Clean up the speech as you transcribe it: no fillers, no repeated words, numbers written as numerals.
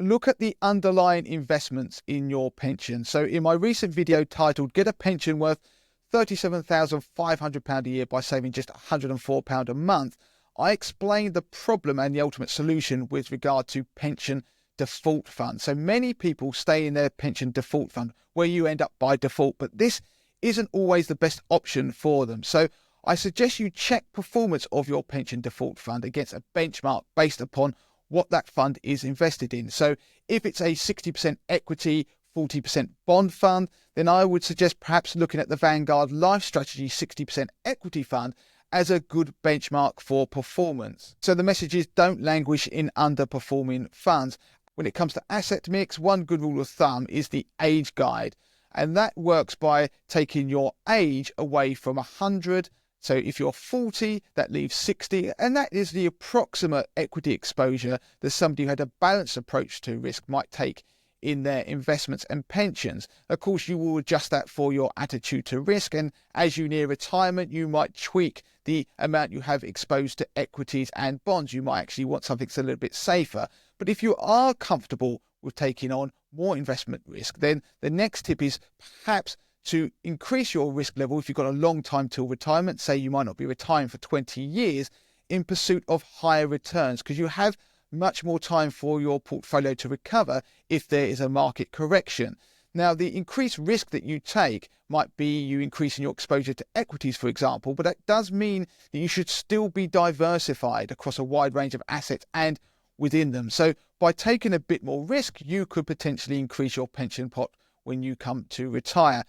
look at the underlying investments in your pension. So in my recent video titled Get a Pension Worth £37,500 a year by saving just £104 a month, I explained the problem and the ultimate solution with regard to pension default fund. So many people stay in their pension default fund where you end up by default, but this isn't always the best option for them. So I suggest you check performance of your pension default fund against a benchmark based upon what that fund is invested in. So if it's a 60% equity, 40% bond fund, then I would suggest perhaps looking at the Vanguard Life Strategy 60% equity fund as a good benchmark for performance. So the message is, don't languish in underperforming funds. When it comes to asset mix, one good rule of thumb is the age guide. And that works by taking your age away from 100. So if you're 40, that leaves 60. And that is the approximate equity exposure that somebody who had a balanced approach to risk might take in their investments and pensions. Of course, you will adjust that for your attitude to risk. And as you near retirement, you might tweak the amount you have exposed to equities and bonds. You might actually want something that's a little bit safer. But if you are comfortable with taking on more investment risk, then the next tip is perhaps to increase your risk level if you've got a long time till retirement. Say you might not be retiring for 20 years, in pursuit of higher returns, because you have much more time for your portfolio to recover if there is a market correction. Now, the increased risk that you take might be you increasing your exposure to equities, for example, but that does mean that you should still be diversified across a wide range of assets and within them. So by taking a bit more risk, you could potentially increase your pension pot when you come to retire.